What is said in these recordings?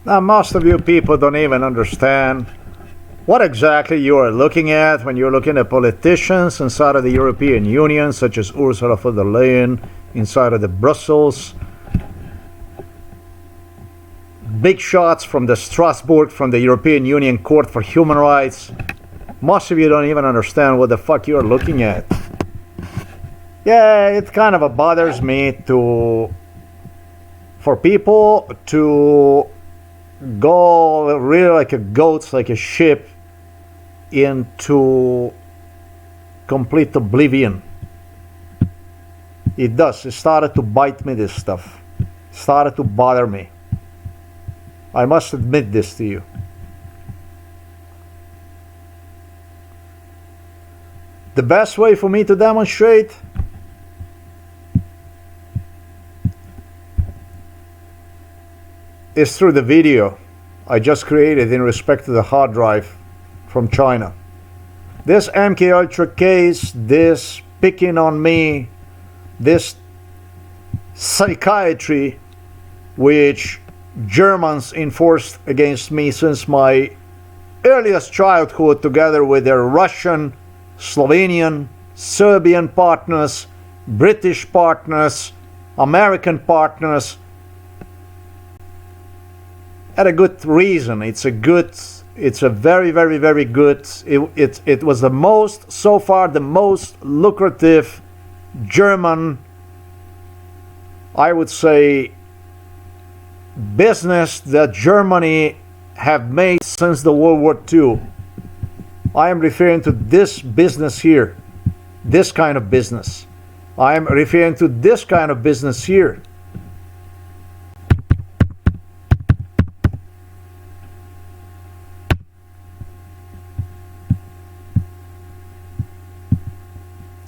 Now, most of you people don't even understand what exactly you are looking at when you're looking at politicians inside of the European Union, such as Ursula von der Leyen, inside of the Brussels. Big shots from the Strasbourg, from the European Union Court for Human Rights. Most of you don't even understand what the fuck you're looking at. Yeah, it kind of bothers me for people to go really like a goats, like a ship, into complete oblivion. It does. It started to bite me, this stuff. It started to bother me. I must admit this to you. The best way for me to demonstrate is through the video I just created in respect to the hard drive from China. This MK Ultra case, this picking on me, this psychiatry which Germans enforced against me since my earliest childhood, together with their Russian, Slovenian, Serbian partners, British partners, American partners, had a good reason. It's a very, very, very good. It was the most, so far, the most lucrative German, I would say, business that Germany have made since the World War II. I am referring to this business here, this kind of business. I am referring to this kind of business here.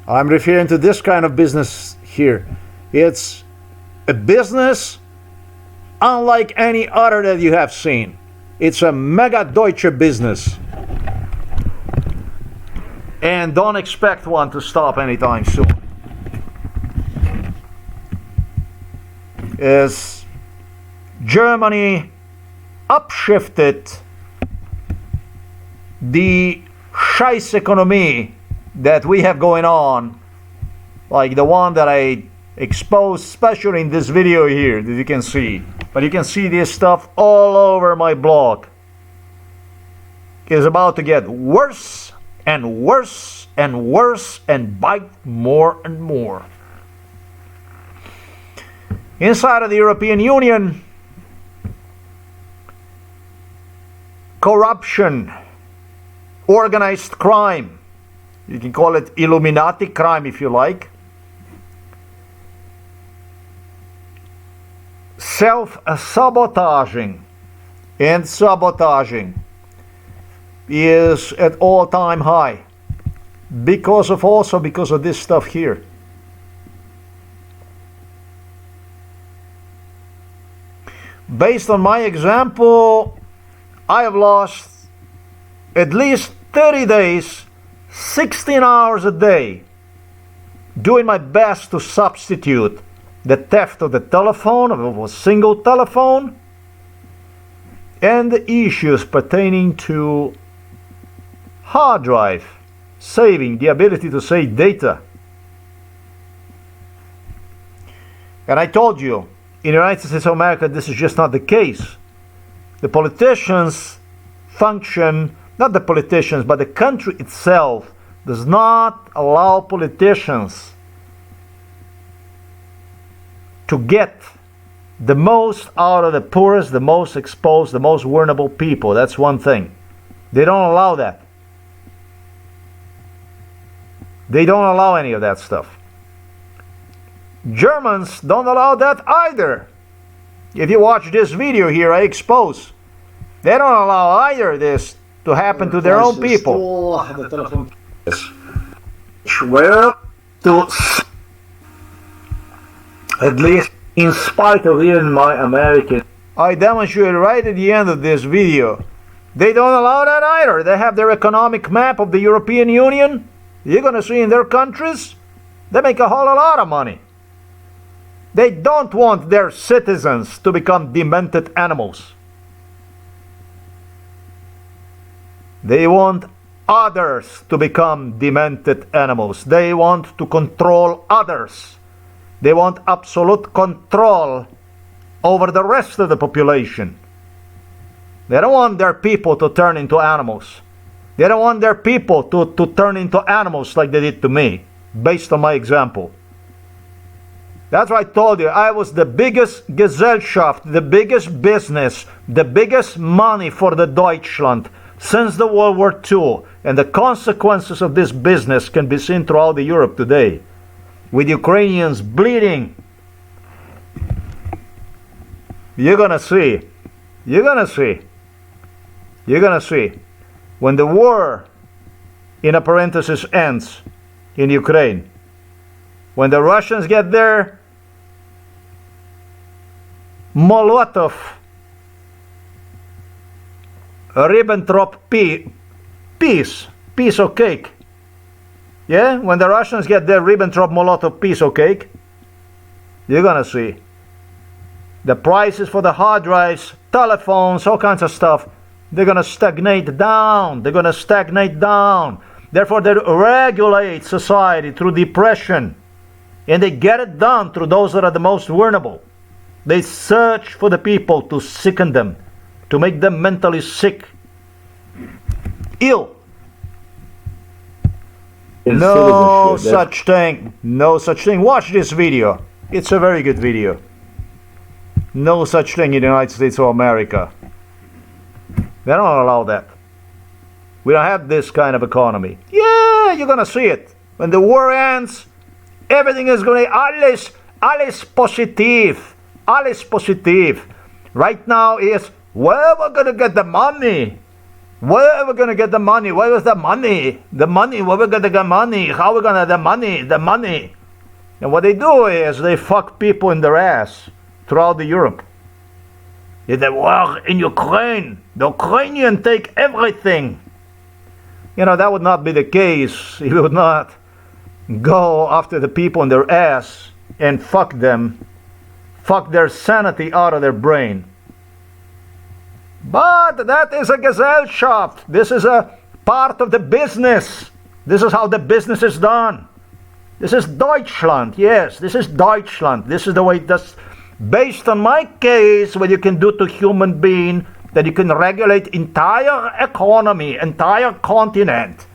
I'm referring to this kind of business here. It's a business unlike any other that you have seen. It's a mega Deutsche business. And don't expect one to stop anytime soon. As Germany upshifted the Scheiß economy that we have going on, like the one that I exposed, especially in this video here that you can see. But you can see this stuff all over my blog. It's about to get worse and worse and worse and bite more and more. Inside of the European Union, corruption, organized crime, you can call it Illuminati crime if you like, self-sabotaging and sabotaging is at all-time high because of this stuff here. Based on my example, I have lost at least 30 days, 16 hours a day, doing my best to substitute the theft of the telephone, of a single telephone, and the issues pertaining to hard drive, saving, the ability to save data. And I told you, in the United States of America, this is just not the case. The politicians function, not the politicians, but the country itself does not allow politicians to get the most out of the poorest, the most exposed, the most vulnerable people. That's one thing. They don't allow that. They don't allow any of that stuff. Germans don't allow that either. If you watch this video here I expose, they don't allow either this to happen to their own people. Where to, at least in spite of even my American, I demonstrate right at the end of this video, they don't allow that either. They have their economic map of the European Union. You're going to see in their countries, they make a whole lot of money. They don't want their citizens to become demented animals. They want others to become demented animals. They want to control others. They want absolute control over the rest of the population. They don't want their people to turn into animals. They don't want their people to turn into animals like they did to me, based on my example. That's why I told you, I was the biggest Gesellschaft, the biggest business, the biggest money for the Deutschland since the World War II. And the consequences of this business can be seen throughout the Europe today, with Ukrainians bleeding. You're gonna see. You're gonna see. You're gonna see. When the war, in a parenthesis, ends in Ukraine, when the Russians get there, Molotov, Ribbentrop piece of cake. Yeah, when the Russians get their Ribbentrop-Molotov piece of cake, you're gonna see. The prices for the hard drives, telephones, all kinds of stuff, they're gonna stagnate down. They're gonna stagnate down. Therefore, they regulate society through depression. And they get it done through those that are the most vulnerable. They search for the people to sicken them, to make them mentally sick, ill. No such thing. No such thing. Watch this video. It's a very good video. No such thing in the United States of America. They don't allow that. We don't have this kind of economy. Yeah, you're gonna see it. When the war ends, everything is gonna alles positive. Alles positive. Right now is where we're gonna get the money. Where are we gonna get the money? Where is the money? The money, where we gonna get money? How we gonna the money? The money. And what they do is they fuck people in their ass throughout the Europe. If they war in Ukraine, the Ukrainians take everything. You know, that would not be the case. He would not go after the people in their ass and fuck them, fuck their sanity out of their brain. But that is a Gesellschaft. This is a part of the business. This is how the business is done. This is Deutschland. Yes, this is Deutschland. This is the way that's based on my case, what you can do to human being, that you can regulate entire economy, entire continent.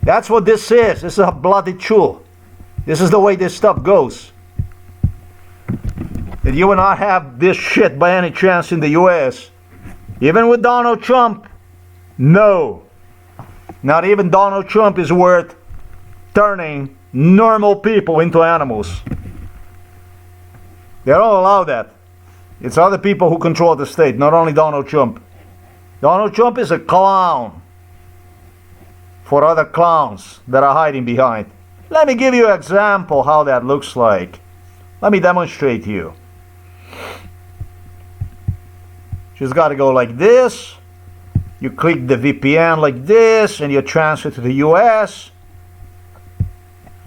That's what this is. This is a bloody chew. This is the way this stuff goes. That you will not have this shit by any chance in the US. Even with Donald Trump, no. Not even Donald Trump is worth turning normal people into animals. They don't allow that. It's other people who control the state, not only Donald Trump. Donald Trump is a clown for other clowns that are hiding behind. Let me give you an example how that looks like. Let me demonstrate to you. Just got to go like this. You click the VPN like this and you transfer to the US.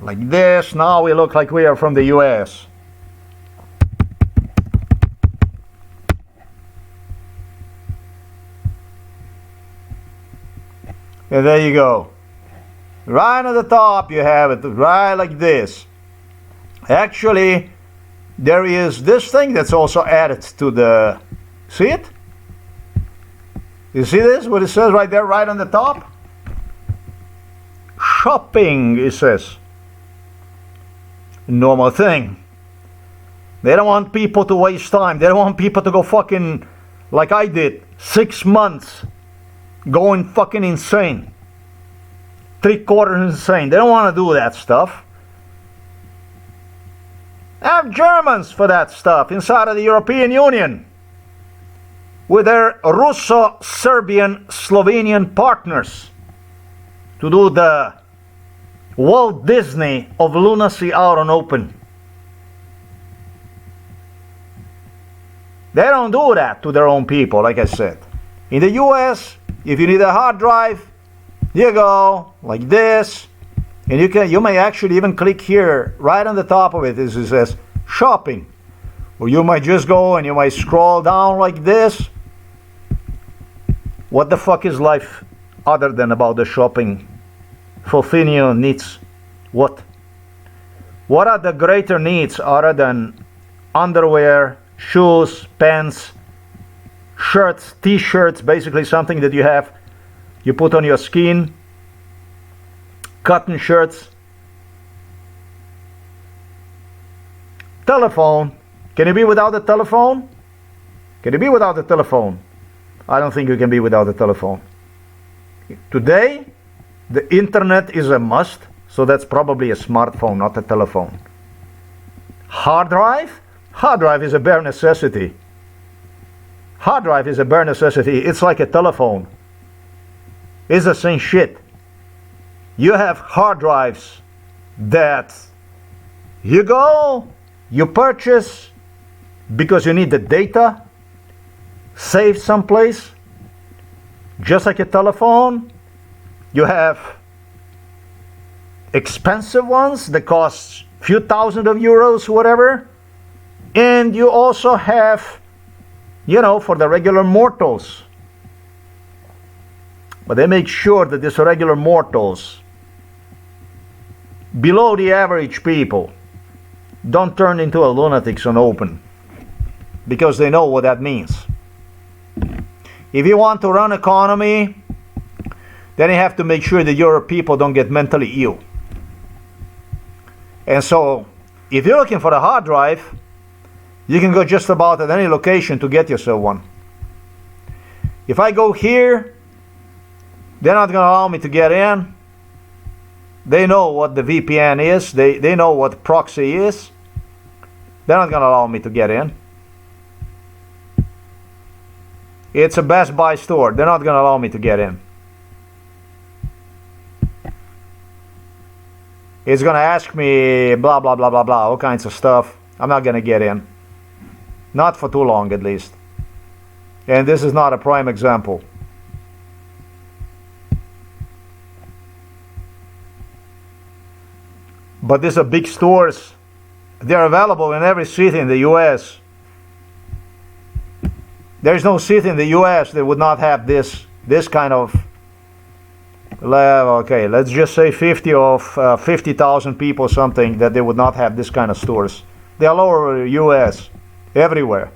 Like this. Now we look like we are from the US. And there you go. Right on the top you have it, right like this. Actually, there is this thing that's also added to the... See it? You see this? What it says right there, right on the top? Shopping, it says. Normal thing. They don't want people to waste time. They don't want people to go fucking, like I did, 6 months. Going fucking insane. 3/4 insane. They don't want to do that stuff. Have Germans for that stuff inside of the European Union. With their Russo-Serbian Slovenian partners. To do the Walt Disney of lunacy out on open. They don't do that to their own people, like I said. In the US, if you need a hard drive, you go like this, and you may actually even click here, right on the top of it, it says shopping. Or you might just go and you might scroll down like this. What the fuck is life other than about the shopping? Fulfilling your needs. What? What are the greater needs other than underwear, shoes, pants, shirts, t-shirts, basically something that you put on your skin, cotton shirts, telephone. Can you be without a telephone? Can you be without a telephone? I don't think you can be without a telephone. Today, the internet is a must, so that's probably a smartphone, not a telephone. Hard drive? Hard drive is a bare necessity. Hard drive is a bare necessity. It's like a telephone. It's the same shit. You have hard drives that you go, you purchase because you need the data saved someplace. Just like a telephone, you have expensive ones that cost a few thousand of euros, whatever. And you also have, for the regular mortals. But they make sure that these regular mortals, below the average people, don't turn into a lunatics on open. Because they know what that means. If you want to run economy, then you have to make sure that your people don't get mentally ill. And so, if you're looking for a hard drive, you can go just about at any location to get yourself one. If I go here, they're not going to allow me to get in. They know what the VPN is. They know what proxy is. They're not going to allow me to get in. It's a Best Buy store. They're not going to allow me to get in. It's going to ask me blah, blah, blah, blah, blah, all kinds of stuff. I'm not going to get in. Not for too long, at least. And this is not a prime example. But these are big stores. They're available in every city in the US. There's no city in the US that would not have this kind of, okay, let's just say 50,000 people, something, that they would not have this kind of stores. They're all over the US, everywhere.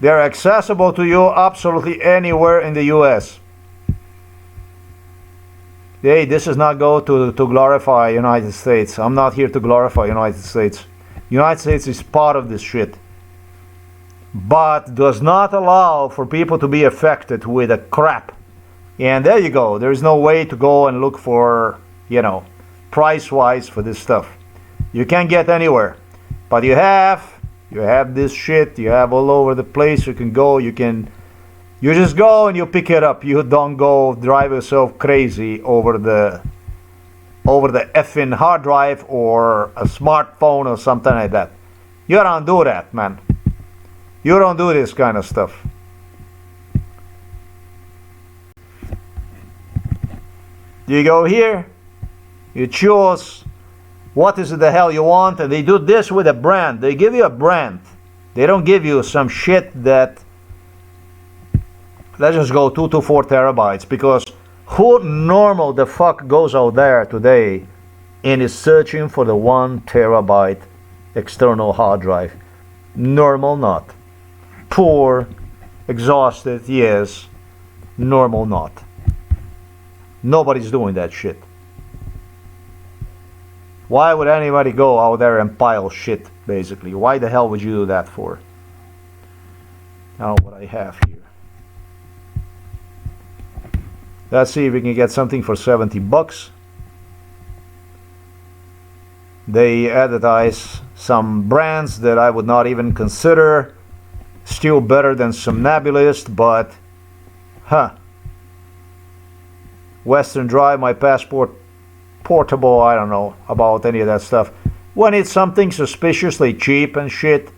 They're accessible to you absolutely anywhere in the US. Hey, this is not go to glorify United States. I'm not here to glorify United States. United States is part of this shit. But does not allow for people to be affected with a crap. And there you go. There's no way to go and look for, price-wise for this stuff. You can't get anywhere. But you have this shit, you have all over the place. You can go, you just go and you pick it up. You don't go drive yourself crazy over the effing hard drive or a smartphone or something like that. You don't do that, man. You don't do this kind of stuff. You go here, you choose what is it the hell you want, and they do this with a brand. They give you a brand. They don't give you some shit that, let's just go 2 to 4 terabytes, because who normal the fuck goes out there today and is searching for the 1 terabyte external hard drive? Normal not. Poor, exhausted, yes. Normal not. Nobody's doing that shit. Why would anybody go out there and pile shit, basically? Why the hell would you do that for? Now what I have here. Let's see if we can get something for 70 bucks. They advertise some brands that I would not even consider. Still better than Somnambulist, but Western Drive, my passport portable, I don't know about any of that stuff. When it's something suspiciously cheap and shit,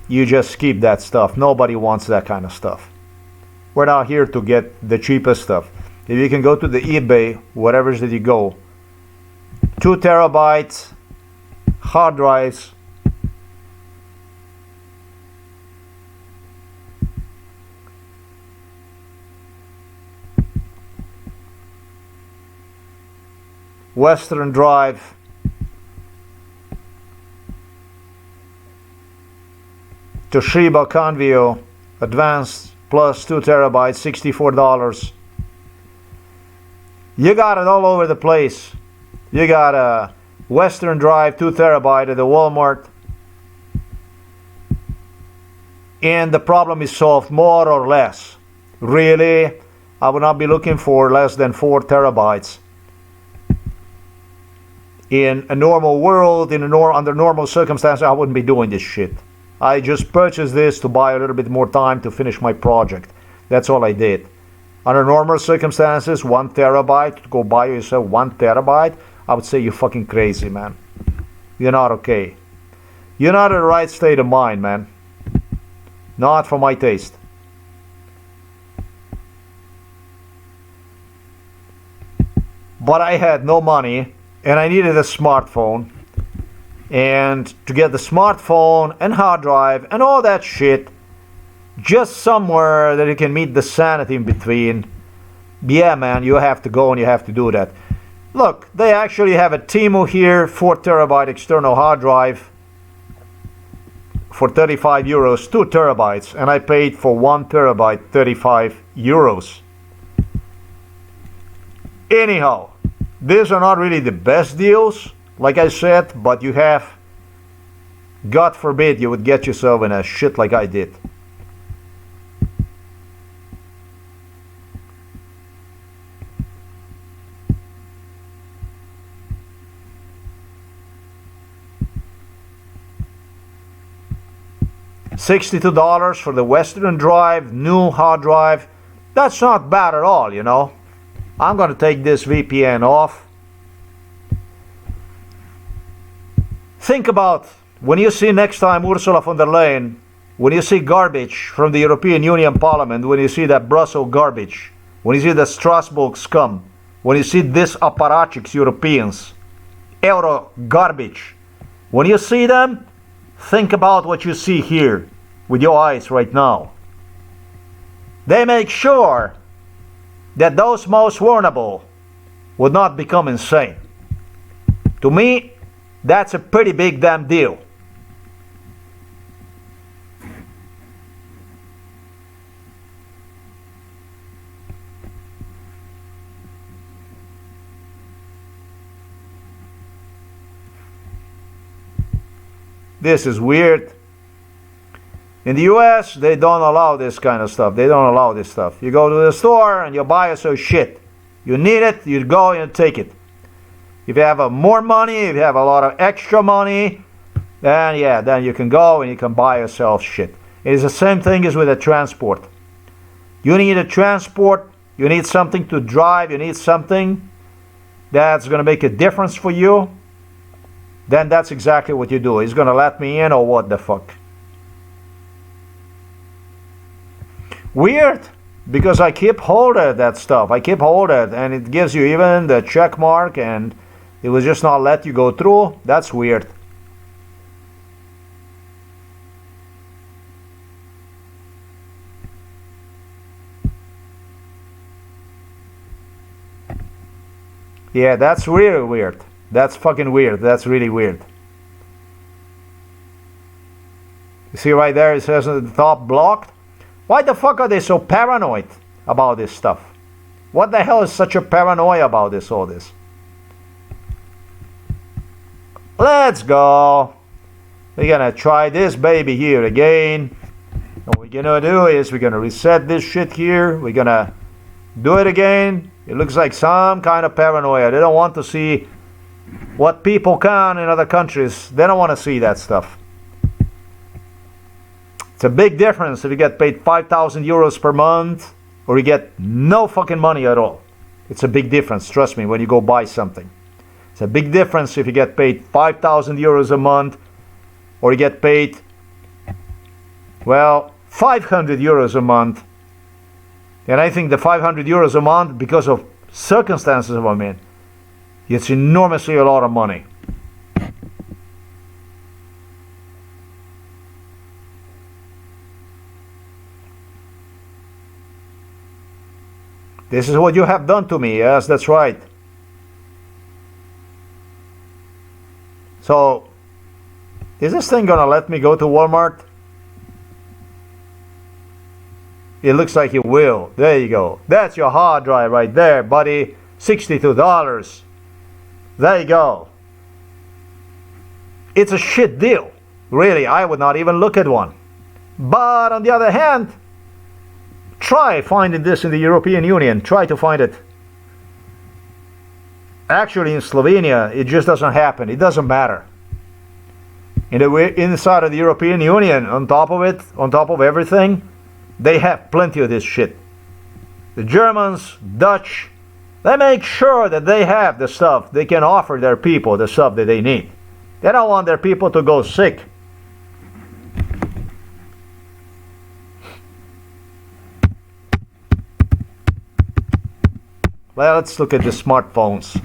you just keep that stuff. Nobody wants that kind of stuff. We're not here to get the cheapest stuff. If you can go to the eBay, whatever it is that you go, 2 terabytes, hard drives, Western drive, Toshiba Convio Advanced plus 2 terabytes, $64. You got it all over the place. You got a Western drive 2 terabyte at the Walmart, and the problem is solved more or less. Really, I would not be looking for less than 4 terabytes. In a normal world, under normal circumstances, I wouldn't be doing this shit. I just purchased this to buy a little bit more time to finish my project. That's all I did. Under normal circumstances, 1 terabyte, to go buy yourself 1 terabyte, I would say you're fucking crazy, man. You're not okay. You're not in the right state of mind, man. Not for my taste. But I had no money, and I needed a smartphone. And to get the smartphone and hard drive and all that shit, just somewhere that you can meet the sanity in between, yeah, man, you have to go and you have to do that. Look, they actually have a Temu here, 4 terabyte external hard drive for 35 euros, 2 terabytes, and I paid for 1 terabyte 35 euros. Anyhow, these are not really the best deals, like I said, but you have, God forbid you would get yourself in a shit like I did. $62 for the Western drive, new hard drive. That's not bad at all, you know. I'm going to take this VPN off. Think about when you see next time Ursula von der Leyen, when you see garbage from the European Union Parliament, when you see that Brussels garbage, when you see the Strasbourg scum, when you see this apparatchiks Europeans, Euro garbage, when you see them, think about what you see here with your eyes right now. They make sure that those most vulnerable would not become insane. To me, that's a pretty big damn deal. This is weird. In the US, they don't allow this kind of stuff. They don't allow this stuff. You go to the store and you buy yourself shit. You need it, you go and take it. If you have more money, if you have a lot of extra money, then yeah, then you can go and you can buy yourself shit. It is the same thing as with a transport. You need a transport, you need something to drive, you need something that's going to make a difference for you, then that's exactly what you do. He's going to let me in or what the fuck? Weird, because I keep hold of that stuff. I keep hold of it, and it gives you even the check mark, and it will just not let you go through. That's weird. Yeah, that's really weird. That's fucking weird. That's really weird. You see right there, it says at the top, blocked. Why the fuck are they so paranoid about this stuff? What the hell is such a paranoia about this, all this? Let's go. We're gonna try this baby here again. What we're gonna do is we're gonna reset this shit here. We're gonna do it again. It looks like some kind of paranoia. They don't want to see what people can in other countries. They don't want to see that stuff. It's a big difference if you get paid 5,000 euros per month or you get no fucking money at all. It's a big difference, trust me, when you go buy something. It's a big difference if you get paid 5,000 euros a month or you get paid, well, 500 euros a month And I think the 500 euros a month, because of circumstances of a man, it's enormously a lot of money. This is what you have done to me. Yes, that's right. So, is this thing gonna let me go to Walmart? It looks like it will. There you go. That's your hard drive right there, buddy. $62. There you go. It's a shit deal. Really, I would not even look at one. But on the other hand, try finding this in the European Union. Try to find it. Actually, in Slovenia, it just doesn't happen. It doesn't matter. Inside of the European Union, on top of it, on top of everything, they have plenty of this shit. The Germans, Dutch, they make sure that they have the stuff. They can offer their people the stuff that they need. They don't want their people to go sick. Well, let's look at the smartphones.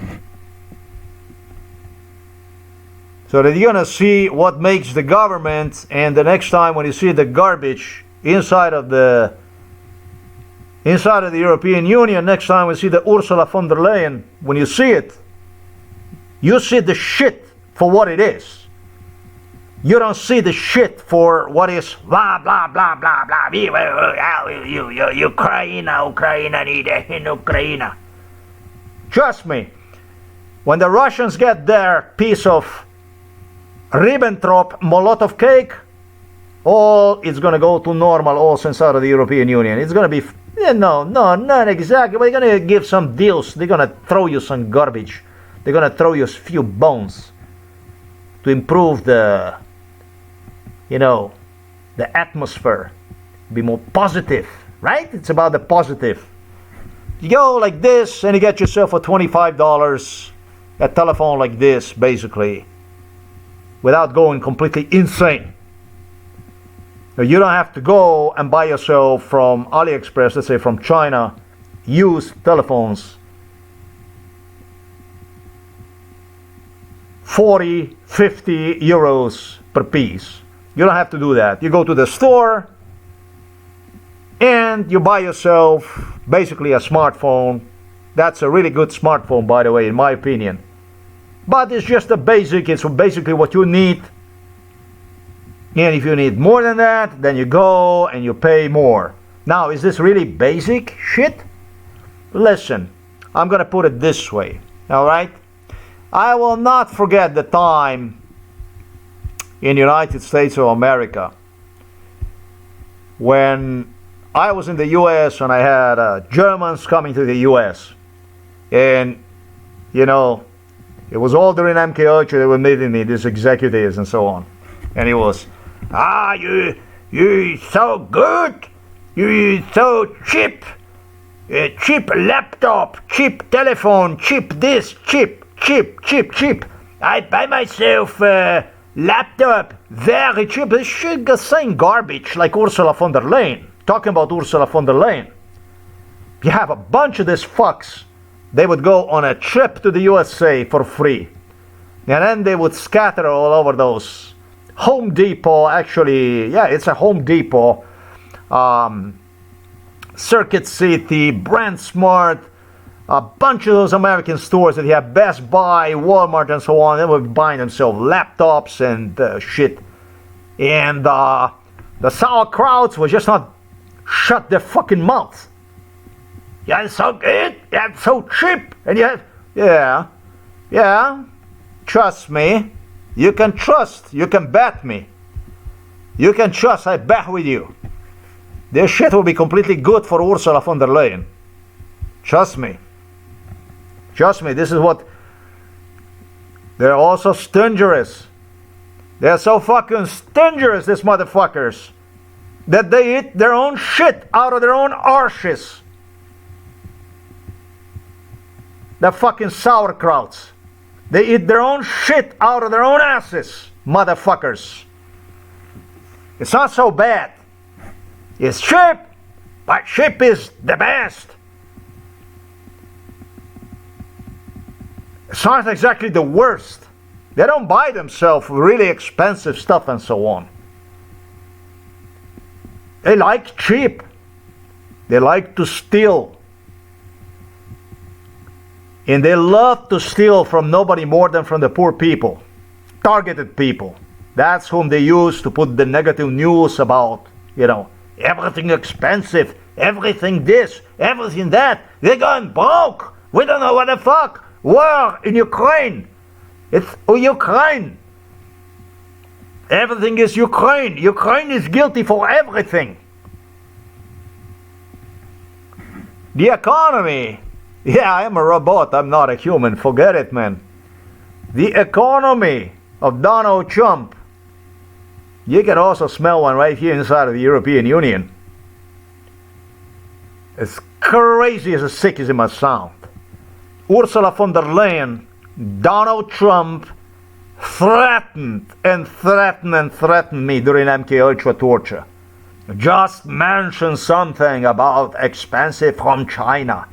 So that you're going to see what makes the government, and the next time when you see the garbage inside of the European Union, next time we see the Ursula von der Leyen, when you see it, you see the shit for what it is. You don't see the shit for what is blah blah blah blah blah. Ukraine need in Ukraine. Trust me, when the Russians get their piece of Ribbentrop-Molotov cake, all it's going to go to normal also inside of the European Union. It's going to be, no, not exactly. We're going to give some deals. They're going to throw you some garbage. They're going to throw you a few bones to improve the atmosphere. Be more positive, right? It's about the positive. You go like this and you get yourself for $25 a telephone like this, basically, without going completely insane. You don't have to go and buy yourself from Aliexpress, let's say from China, used telephones. 40, 50 euros per piece. You don't have to do that. You go to the store and you buy yourself basically a smartphone. That's a really good smartphone, by the way, in my opinion. But it's just a basic, it's basically what you need. And if you need more than that, then you go and you pay more. Now, is this really basic shit? Listen, I'm going to put it this way, all right? I will not forget the time in the United States of America when I was in the US and I had Germans coming to the US. And, it was all during MKO, they were meeting me, these executives and so on. And it was, you so good, you so cheap, cheap laptop, cheap telephone, cheap this, cheap. I buy myself a laptop, very cheap. This shit is saying garbage like Ursula von der Leyen. Talking about Ursula von der Leyen. You have a bunch of these fucks. They would go on a trip to the USA for free. And then they would scatter all over those Home Depot, actually, yeah, it's a Home Depot, Circuit City, Brand Smart, a bunch of those American stores that you have, Best Buy, Walmart, and so on. They were buying themselves laptops and shit. And the sauerkrauts were just not shut their fucking mouth. Yeah, it's so good, yeah, it's so cheap. And you have, yeah, trust me. You can trust, you can bet me. You can trust, I bet with you. This shit will be completely good for Ursula von der Leyen. Trust me. Trust me, this is what... They're also stingerous. They're so fucking stingerous, these motherfuckers, that they eat their own shit out of their own arses. The fucking sauerkrauts. They eat their own shit out of their own asses, motherfuckers. It's not so bad. It's cheap, My ship is the best. It's not exactly the worst. They don't buy themselves really expensive stuff and so on. They like cheap. They like to steal. And they love to steal from nobody more than from the poor people. Targeted people. That's whom they use to put the negative news about, everything expensive, everything this, everything that. They're going broke. We don't know what the fuck. War in Ukraine. It's Ukraine. Everything is Ukraine. Ukraine is guilty for everything. The economy. Yeah, I am a robot. I'm not a human. Forget it, man. The economy of Donald Trump. You can also smell one right here inside of the European Union. As crazy as sick as it must sound. Ursula von der Leyen, Donald Trump threatened me during MK Ultra torture. Just mention something about expensive from China.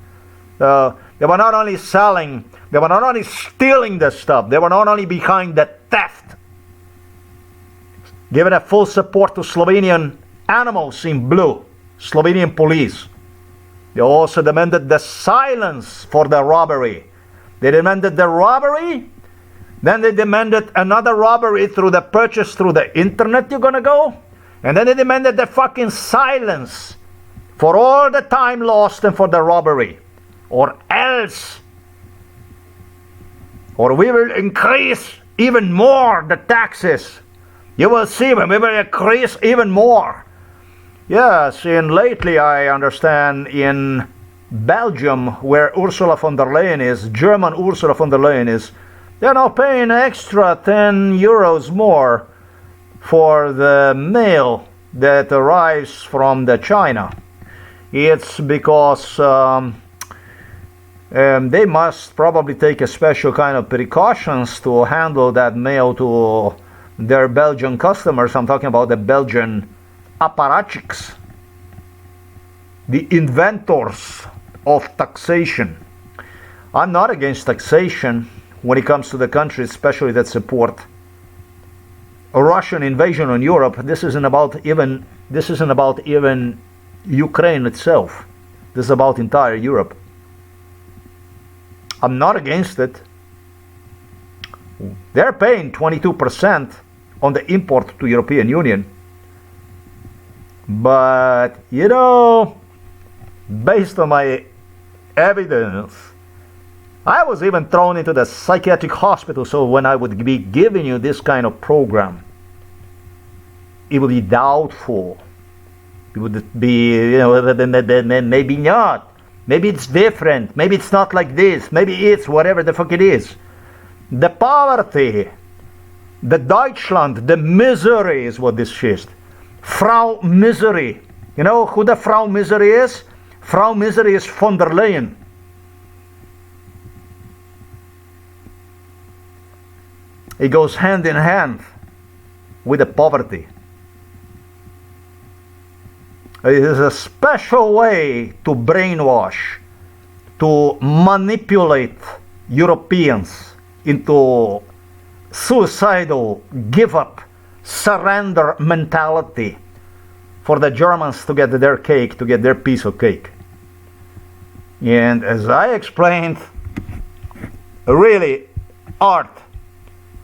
They were not only selling, they were not only stealing the stuff, they were not only behind the theft. Giving a full support to Slovenian animals in blue, Slovenian police. They also demanded the silence for the robbery. They demanded the robbery, then they demanded another robbery through the purchase through the internet you're gonna go, and then they demanded the fucking silence for all the time lost and for the robbery. Or else, or we will increase even more the taxes. You will see when we will increase even more. Yes, and lately I understand in Belgium, where Ursula von der Leyen is, German Ursula von der Leyen is, they're now paying extra 10 euros more for the mail that arrives from the China. It's because they must probably take a special kind of precautions to handle that mail to their Belgian customers. I'm talking about the Belgian apparatchiks, the inventors of taxation. I'm not against taxation when it comes to the countries, especially that support a Russian invasion on Europe. This isn't about even Ukraine itself. This is about entire Europe. I'm not against it. They're paying 22% on the import to European Union. But, based on my evidence, I was even thrown into the psychiatric hospital, so when I would be giving you this kind of program, it would be doubtful. It would be, maybe not. Maybe it's different. Maybe it's not like this. Maybe it's whatever the fuck it is. The poverty, the Deutschland, the misery is what this is. Frau Misery. You know who the Frau Misery is? Frau Misery is von der Leyen. It goes hand in hand with the poverty. It is a special way to brainwash, to manipulate Europeans into suicidal, give up, surrender mentality for the Germans to get their cake, to get their piece of cake. And as I explained, really, art,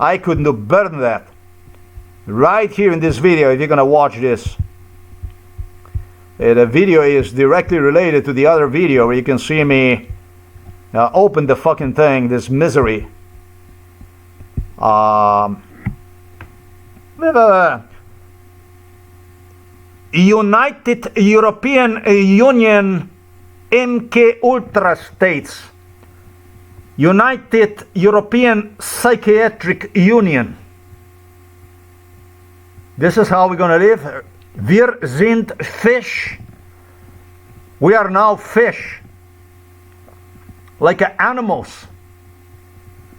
I couldn't do better than that. Right here in this video, if you're gonna watch this, the video is directly related to the other video where you can see me open the fucking thing, this misery. United European Union MK Ultra States. United European Psychiatric Union. This is how we're gonna live. Wir sind fish. We are now fish. Like animals.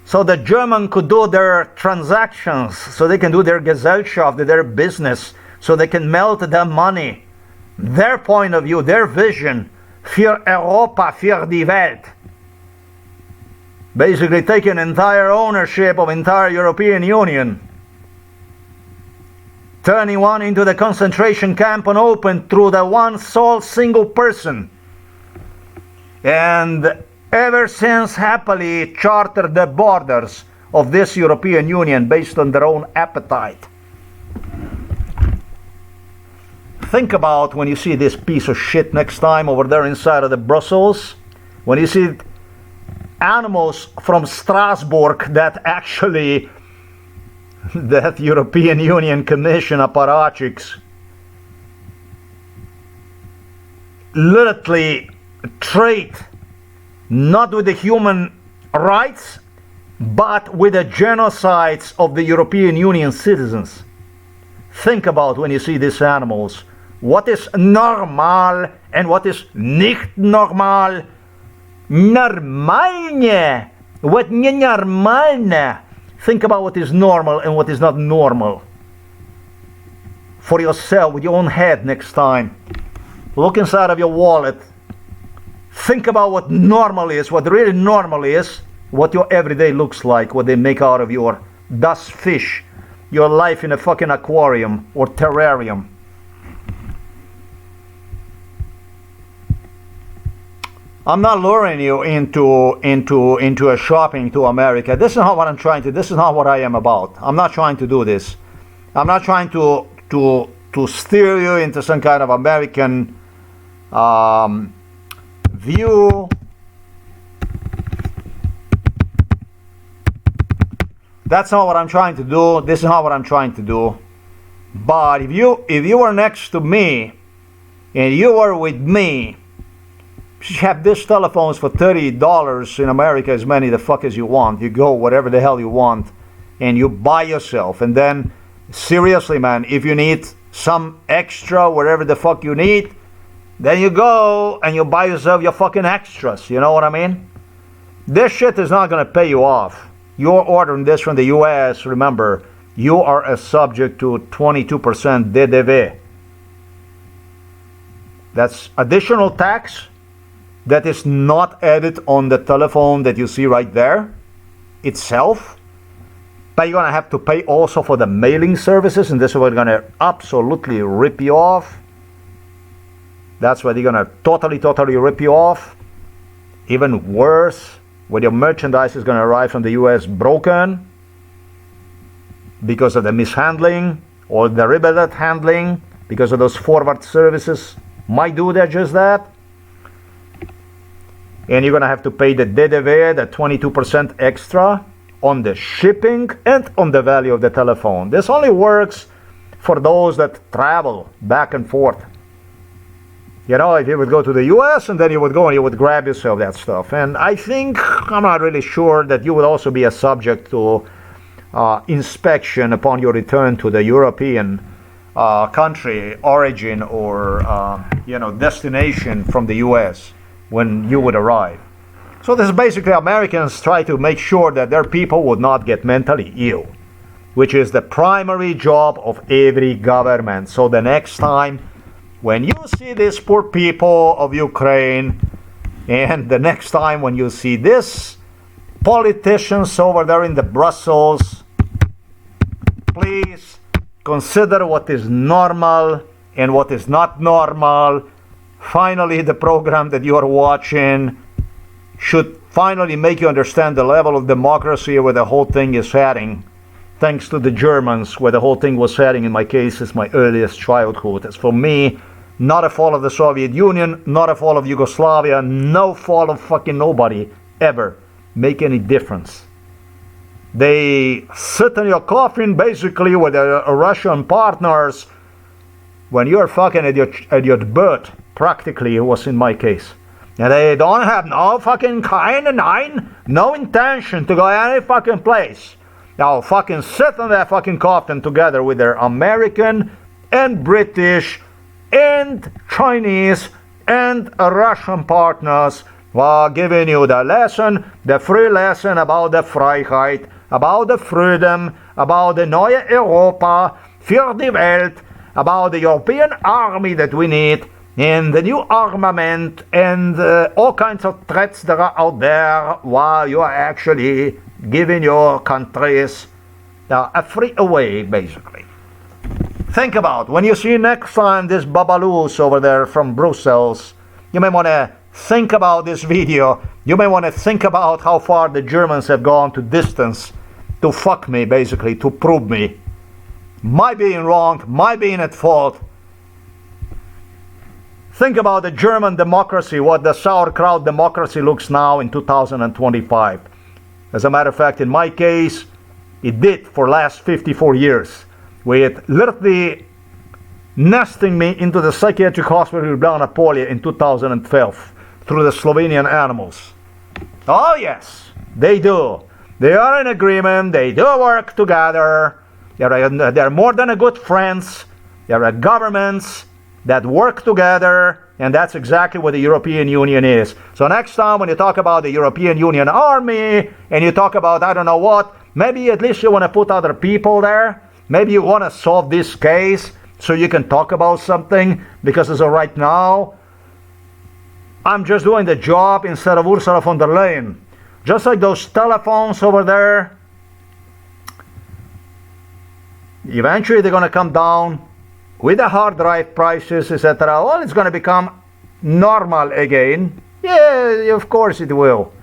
So the German could do their transactions, so they can do their Gesellschaft, their business, so they can melt their money their point of view, their vision, für Europa, für die Welt. Basically taking entire ownership of entire European Union, turning one into the concentration camp on open through the one sole single person. And ever since happily chartered the borders of this European Union based on their own appetite. Think about when you see this piece of shit next time over there inside of the Brussels, when you see animals from Strasbourg that actually, that European Union Commission apparatchiks literally trade not with the human rights, but with the genocides of the European Union citizens. Think about when you see these animals, what is normal and what is nicht normal. Нормальне, what ненормально. Think about what is normal and what is not normal for yourself with your own head next time. Look inside of your wallet. Think about what normal is, what really normal is, what your everyday looks like, what they make out of your dust fish, your life in a fucking aquarium or terrarium. I'm not luring you into a shopping to America. This is not what I'm trying to. This is not what I am about. I'm not trying to do this. I'm not trying to steer you into some kind of American view. That's not what I'm trying to do. This is not what I'm trying to do. But if you were next to me and you were with me, you have these telephones for $30 in America, as many the fuck as you want. You go whatever the hell you want and you buy yourself. And then seriously, man, if you need some extra, whatever the fuck you need, then you go and you buy yourself your fucking extras. You know what I mean? This shit is not going to pay you off. You're ordering this from the US. Remember, you are a subject to 22% DDV. That's additional tax that is not added on the telephone that you see right there itself. But you're going to have to pay also for the mailing services, and this is what going to absolutely rip you off. That's where they're going to totally rip you off. Even worse, when your merchandise is going to arrive from the US broken because of the mishandling or the deliberate handling, because of those forward services might do that, just that. And you're going to have to pay the DDV, the 22% extra on the shipping and on the value of the telephone. This only works for those that travel back and forth. You know, if you would go to the US and then you would go and you would grab yourself that stuff. And I think, I'm not really sure that you would also be a subject to inspection upon your return to the European country, origin or, destination from the US when you would arrive. So this is basically Americans try to make sure that their people would not get mentally ill, which is the primary job of every government. So the next time when you see these poor people of Ukraine, and the next time when you see this politicians over there in the Brussels, please consider what is normal and what is not normal. Finally, the program that you are watching should finally make you understand the level of democracy where the whole thing is heading. Thanks to the Germans, where the whole thing was heading, in my case, is my earliest childhood. As for me, not a fall of the Soviet Union, not a fall of Yugoslavia, no fall of fucking nobody ever make any difference. They sit in your coffin basically with their Russian partners when you're fucking at your butt. Practically, it was in my case. And they don't have no fucking no intention to go any fucking place. They'll fucking sit in that fucking coffin together with their American and British and Chinese and Russian partners while giving you the lesson, the free lesson about the Freiheit, about the freedom, about the neue Europa, für die Welt, about the European army that we need, and the new armament, and all kinds of threats that are out there, while you are actually giving your countries a free away, basically. Think about, when you see next time this babaloos over there from Brussels, you may want to think about this video. You may want to think about how far the Germans have gone to distance to fuck me, basically, to prove me. My being wrong, my being at fault. Think about the German democracy, what the sauerkraut democracy looks now in 2025. As a matter of fact, in my case, it did for last 54 years, with literally nesting me into the psychiatric hospital in Ljubljana, Polje in 2012 through the Slovenian animals. Oh yes, they do. They are in agreement, they do work together, they're more than a good friends, they're governments that work together, and that's exactly what the European Union is. So next time when you talk about the European Union army, and you talk about I don't know what, maybe at least you want to put other people there, maybe you want to solve this case, so you can talk about something, because as of right now, I'm just doing the job instead of Ursula von der Leyen. Just like those telephones over there, eventually they're going to come down with the hard drive prices, etc. Well, it's going to become normal again. Yeah, of course it will.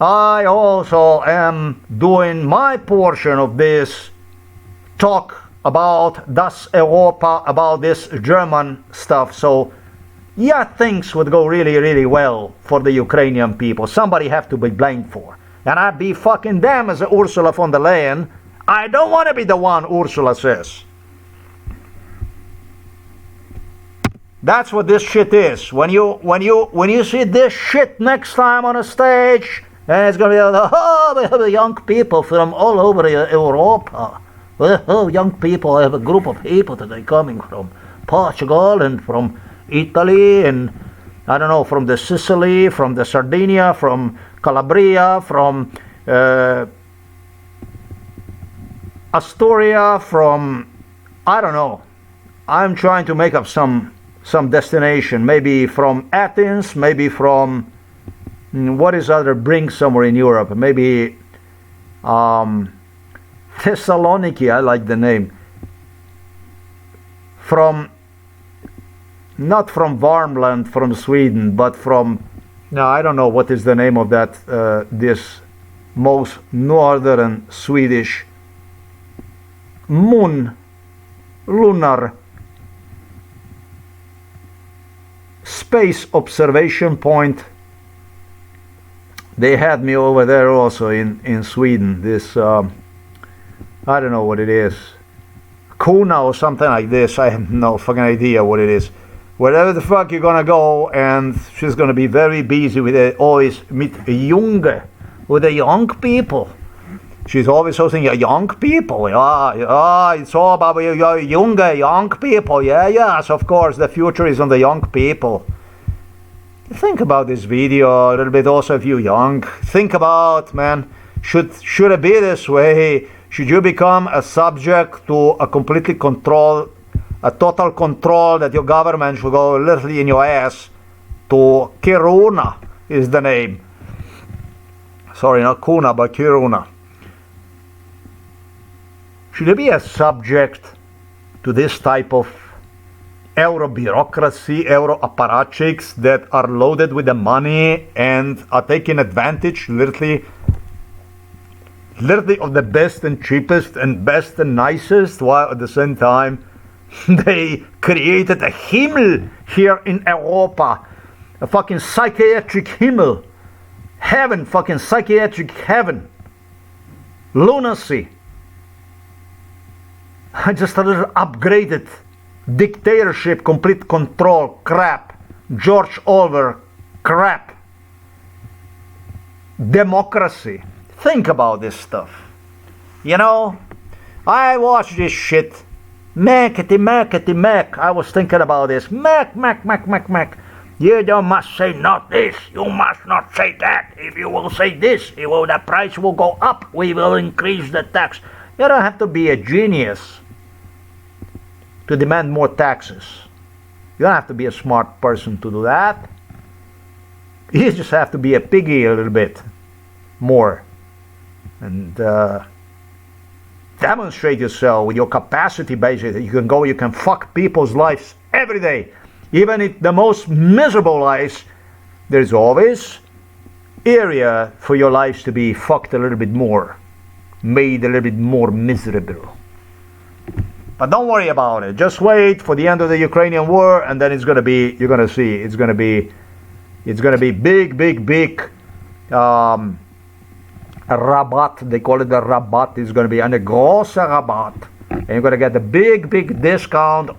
I also am doing my portion of this talk about Das Europa, about this German stuff. So, yeah, things would go really, really well for the Ukrainian people. Somebody have to be blamed for. And I'd be fucking damn as a Ursula von der Leyen. I don't want to be the one, Ursula says. That's what this shit is. When you see this shit next time on a stage, and it's gonna be we have young people from all over Europa. Young people, I have a group of people that are coming from Portugal and from Italy and I don't know, from the Sicily, from the Sardinia, from Calabria, from Astoria, from I don't know. I'm trying to make up some destination, maybe from Athens, maybe from what is other bring somewhere in Europe, maybe Thessaloniki, I like the name, from not from Varmland, from Sweden, but from no, I don't know what is the name of that this most northern Swedish lunar space observation point. They had me over there also in Sweden. This I don't know what it is, Kuna or something like this. I have no fucking idea what it is. Wherever the fuck you're gonna go, and she's gonna be very busy with it, always meet junge, with the young people. She's always hosting young people. Yeah, it's all about young people. Yes, of course, the future is on the young people. Think about this video a little bit also if you're young. Think about, man, should it be this way? Should you become a subject to a completely control, a total control that your government should go literally in your ass to Kiruna is the name. Sorry, not Kuna, but Kiruna. Should you be a subject to this type of euro bureaucracy, euro apparatchiks that are loaded with the money and are taking advantage literally of the best and cheapest and best and nicest, while at the same time they created a Himmel here in Europa, a fucking psychiatric Himmel, heaven, fucking psychiatric heaven, lunacy. Just a little upgraded dictatorship, complete control, crap, George Orwell, crap, democracy. Think about this stuff. You know, I watch this shit. Mac. I was thinking about this. Mac. You don't must say not this. You must not say that. If you will say this, the price will go up. We will increase the tax. You don't have to be a genius to demand more taxes. You don't have to be a smart person to do that. You just have to be a piggy a little bit more and demonstrate yourself with your capacity. Basically, you can fuck people's lives every day, even if the most miserable lives. There's always area for your lives to be fucked a little bit more, made a little bit more miserable. But don't worry about it. Just wait for the end of the Ukrainian war, and then it's gonna be. You're gonna see. It's gonna be big. Rabat. They call it the Rabat. It's gonna be a große Rabat, and you're gonna get the big discount.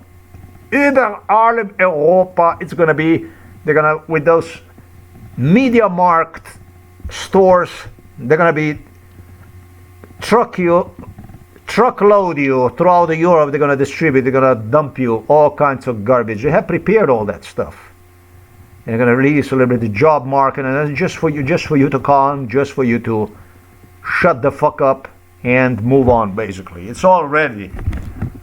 Über allem Europa. It's gonna be. They're gonna with those media marked stores. They're gonna be truckload you throughout Europe. They're gonna distribute. They're gonna dump you all kinds of garbage. They have prepared all that stuff, and they're gonna release a little bit of the job market, and that's just for you to come, just for you to shut the fuck up and move on. Basically, it's all ready.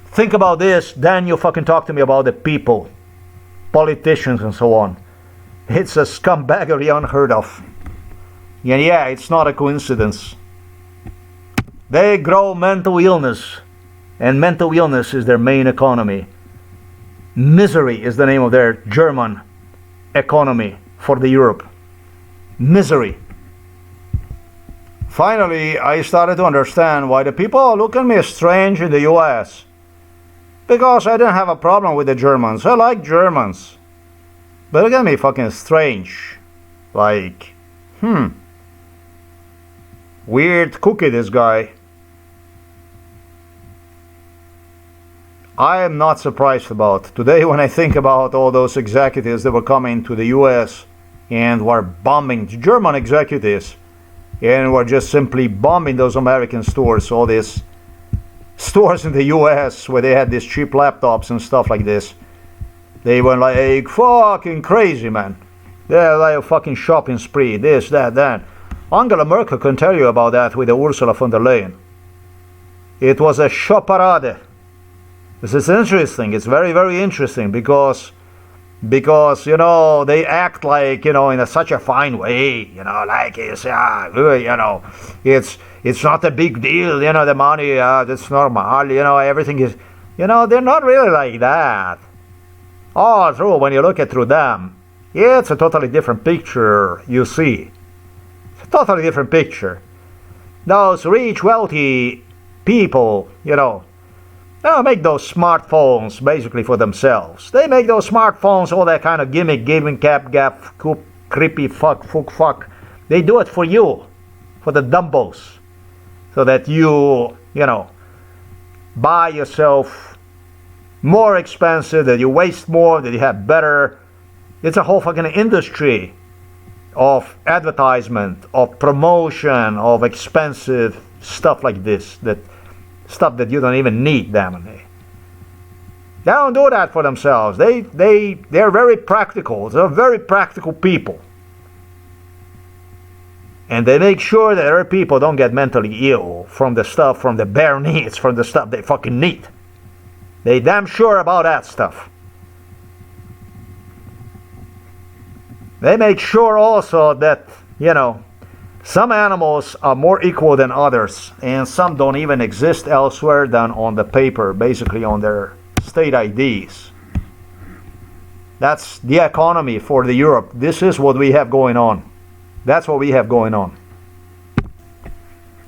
Think about this, then you fucking talk to me about the people, politicians, and so on. It's a scumbaggery unheard of. And yeah, it's not a coincidence. They grow mental illness, and mental illness is their main economy. Misery is the name of their German economy for the Europe. Misery. Finally, I started to understand why the people look at me strange in the US. Because I didn't have a problem with the Germans. I like Germans. But look at me fucking strange. Like, weird cookie, this guy. I am not surprised about today when I think about all those executives that were coming to the US and were bombing German executives and were just simply bombing those American stores, all these stores in the US where they had these cheap laptops and stuff like this. They were like fucking crazy, man. They're like a fucking shopping spree, this, that. Angela Merkel can tell you about that with the Ursula von der Leyen. It was a shopparade. This is interesting. It's very, very interesting because you know they act like, you know, in such a fine way, you know, like it's you know, it's not a big deal, you know, the money, that's normal, you know, everything is, you know, they're not really like that. All through, when you look at through them, it's a totally different picture. You see, it's a totally different picture. Those rich, wealthy people, you know. They don't make those smartphones basically for themselves. They make those smartphones, all that kind of gimmick, gap, creepy fuck. They do it for you, for the dumbos, so that you know, buy yourself more expensive, that you waste more, that you have better. It's a whole fucking industry of advertisement, of promotion, of expensive stuff like this, that stuff that you don't even need, damn it. They don't do that for themselves. They're very practical. They're very practical people. And they make sure that other people don't get mentally ill from the stuff, from the bare needs, from the stuff they fucking need. They damn sure about that stuff. They make sure also that, you know, some animals are more equal than others, and some don't even exist elsewhere than on the paper, basically on their state IDs. That's the economy for the Europe. This is what we have going on. That's what we have going on.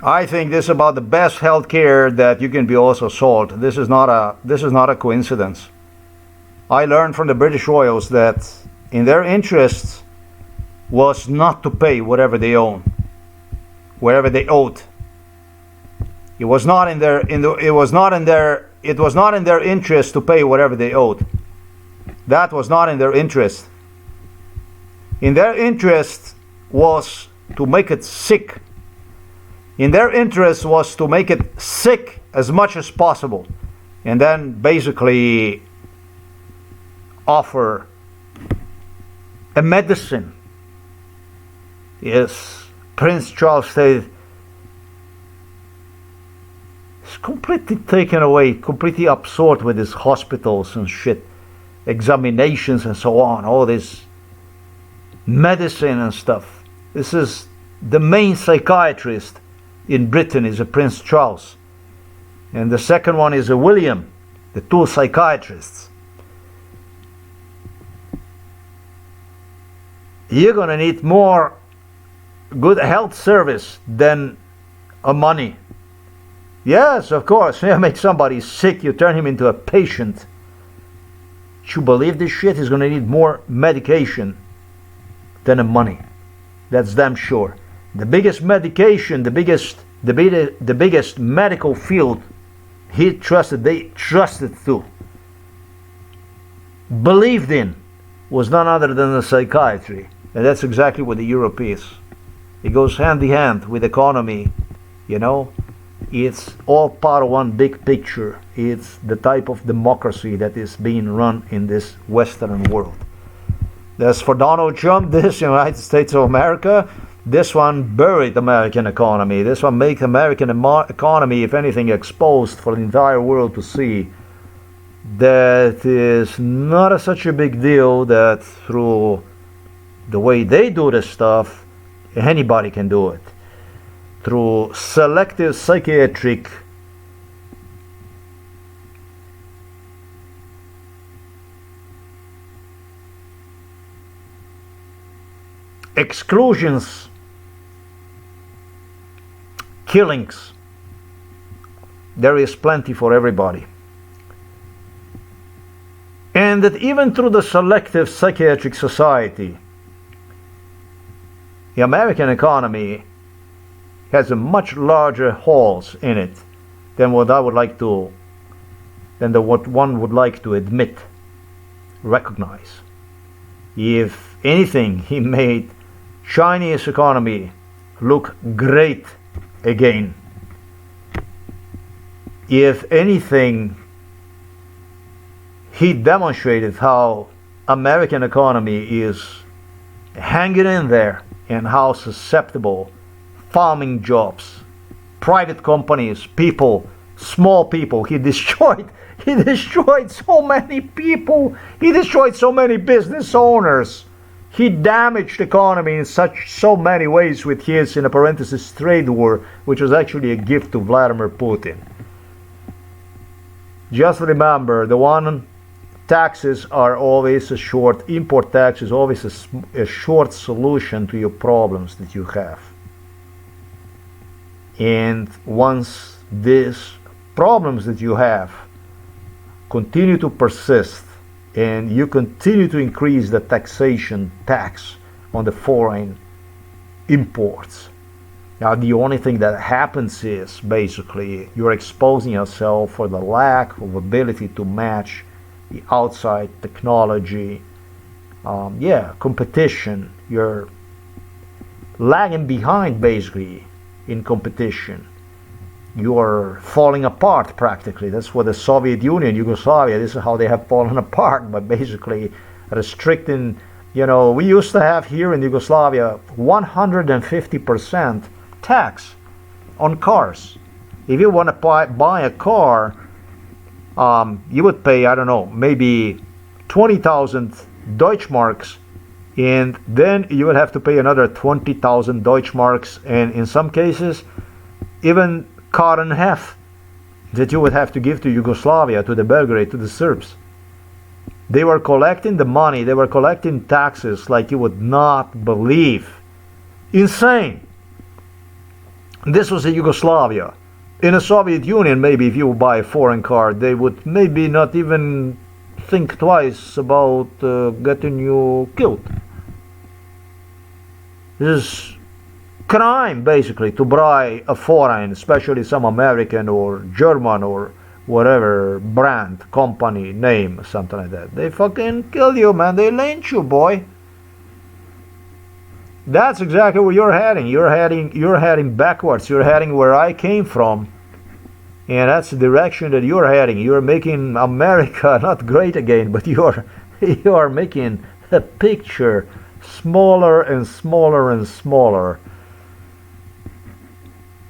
I think this is about the best healthcare that you can be also sold. This is not a coincidence. I learned from the British Royals that in their interests was not to pay whatever they owed. It was not in their interest to pay whatever they owed. That was not in their interest. In their interest was to make it sick. In their interest was to make it sick as much as possible, and then basically offer a medicine. Yes, Prince Charles said, completely taken away, completely absorbed with these hospitals and shit, examinations and so on, all this medicine and stuff. This is the main psychiatrist in Britain is a Prince Charles, and the second one is a William, the two psychiatrists. You're gonna need more good health service than money. Yes, of course. You make somebody sick, you turn him into a patient. You believe this shit? He's gonna need more medication than the money. That's damn sure. The biggest medication, the biggest medical field they trusted to, believed in, was none other than the psychiatry. And that's exactly what the Europe is. It goes hand in hand with economy, you know. It's all part of one big picture. It's the type of democracy that is being run in this Western world. As for Donald Trump, this United States of America, this one buried American economy. This one make American economy, if anything, exposed for the entire world to see. That is not such a big deal that through the way they do this stuff, anybody can do it. Through selective psychiatric exclusions, killings, there is plenty for everybody. And that even through the selective psychiatric society, the American economy has a much larger holes in it than what one would like to admit, recognize. If anything, he made Chinese economy look great again. If anything, he demonstrated how American economy is hanging in there and how susceptible farming jobs, private companies, people, small people. He destroyed so many people. He destroyed so many business owners. He damaged the economy in so many ways with his, in a parenthesis, trade war, which was actually a gift to Vladimir Putin. Just remember, taxes are always a short, import tax is always a short solution to your problems that you have. And once these problems that you have continue to persist and you continue to increase the tax on the foreign imports, now the only thing that happens is basically you're exposing yourself for the lack of ability to match the outside technology, competition. You're lagging behind basically in competition. You're falling apart practically. That's what the Soviet Union, Yugoslavia, this is how they have fallen apart, by basically restricting, we used to have here in Yugoslavia 150% tax on cars. If you want to buy a car, you would pay, I don't know, maybe 20,000 Deutschmarks, and then you would have to pay another 20,000 Deutschmarks, and in some cases, even cut in half that you would have to give to Yugoslavia, to the Belgrade, to the Serbs. They were collecting the money, they were collecting taxes like you would not believe. Insane. This was a Yugoslavia. In the Soviet Union, maybe if you buy a foreign car, they would maybe not even think twice about getting you killed. This is crime, basically, to buy a foreign, especially some American or German or whatever brand, company, name, something like that. They fucking kill you, man. They lynch you, boy. That's exactly where you're heading. You're heading backwards. You're heading where I came from. And that's the direction that you're heading. You're making America not great again, but you are making the picture smaller and smaller and smaller,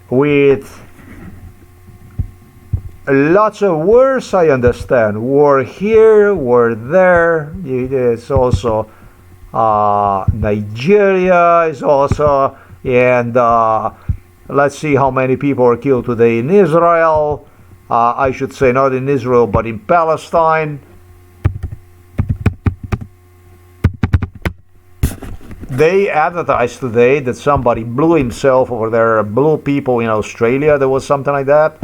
with lots of wars, I understand. War here, war there. It's also Nigeria is also, and let's see how many people are killed today in Israel. I should say not in Israel, but in Palestine. They advertised today that somebody blew himself over there, blew people in Australia. There was something like that.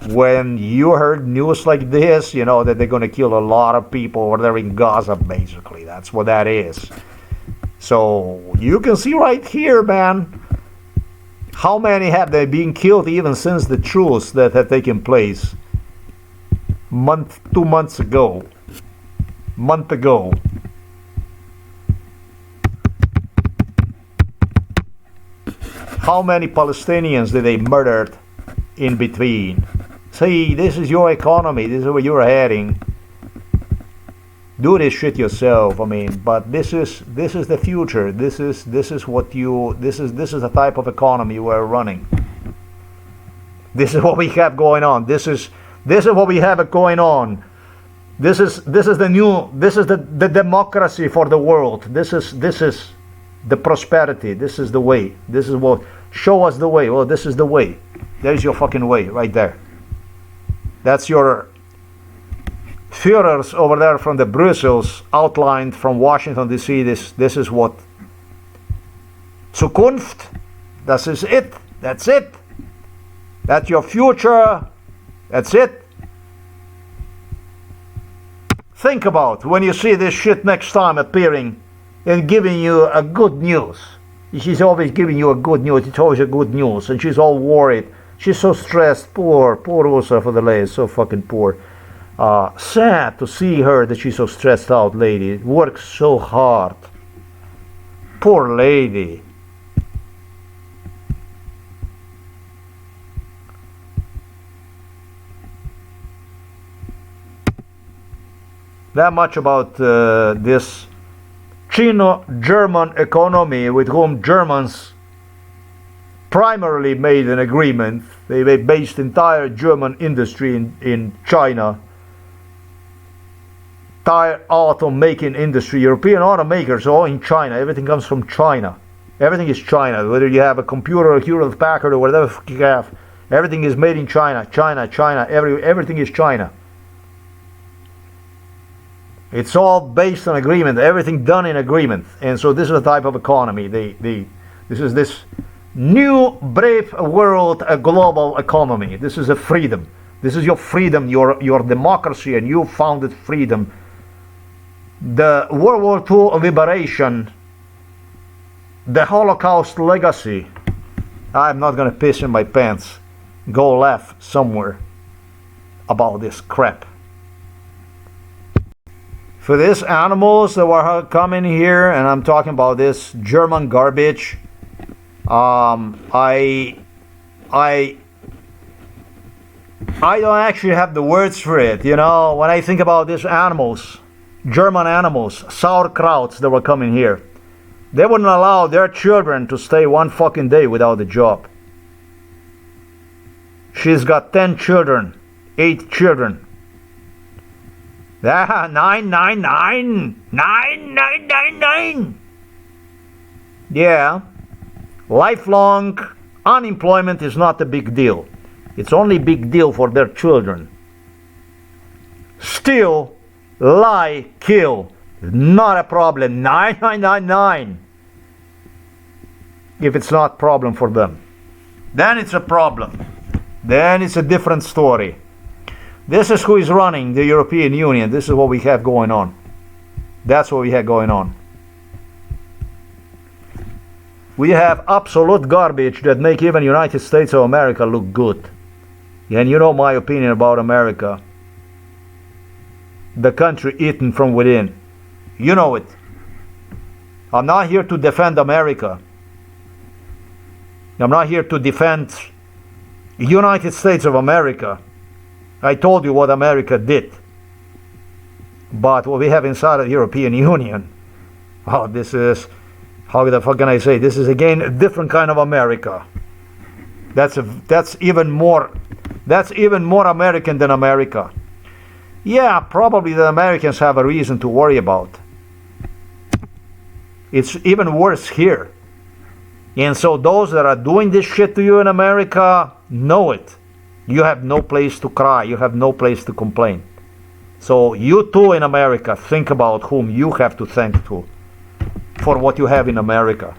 When you heard news like this, you know that they're going to kill a lot of people over there in Gaza, basically. That's what that is. So you can see right here, man, how many have they been killed even since the truce that had taken place 2 months ago. Month ago. How many Palestinians did they murder in between? See, this is your economy. This is where you're heading. Do this shit yourself. I mean, but this is the future. This is the type of economy we're running. This is what we have going on. This is what we have going on. This is the democracy for the world. This is the prosperity. This is the way. This is what show us the way. Well, this is the way. There's your fucking way right there. That's your Führers over there from the Brussels outlined from Washington DC. This is what Zukunft. Das ist it. That's it. That's your future. That's it. Think about when you see this shit next time appearing and giving you a good news. She's always giving you a good news. It's always a good news, and she's all worried. She's so stressed. Poor Ursula for the Leyen. So fucking poor. Sad to see her that she's so stressed out, lady. Works so hard. Poor lady. That much about this Chino-German economy with whom Germans primarily made an agreement. They based entire German industry in China. Entire auto-making industry, European automakers, all in China. Everything comes from China. Everything is China. Whether you have a computer, a Hewlett Packard, or whatever you have, everything is made in China. China. Everything is China. It's all based on agreement. Everything done in agreement. And so this is the type of economy. This is this new brave world, a global economy. This is a freedom. This is your freedom, your democracy, and you founded freedom. The World War II liberation, the Holocaust legacy. I'm not gonna piss in my pants. Go laugh somewhere about this crap. For these animals that were coming here, and I'm talking about this German garbage, I don't actually have the words for it. You know, when I think about these animals, German animals, sauerkrauts that were coming here, they wouldn't allow their children to stay one fucking day without a job. She's got 10 children, 8 children. 999. Yeah, lifelong unemployment is not a big deal. It's only a big deal for their children. Steal, lie, kill, not a problem. 9999. If it's not a problem for them, then it's a problem. Then it's a different story. This is who is running the European Union. This is what we have going on. That's what we have going on. We have absolute garbage that make even United States of America look good. And you know my opinion about America. The country eaten from within. You know it. I'm not here to defend America. I'm not here to defend United States of America. I told you what America did. But what we have inside of the European Union, oh, this is, how the fuck can I say, this is again a different kind of America. That's even more That's even more American than America. Yeah, probably the Americans have a reason to worry about. It's even worse here. And so those that are doing this shit to you in America, know it. You have no place to cry. You have no place to complain. So you too in America, think about whom you have to thank to for what you have in America.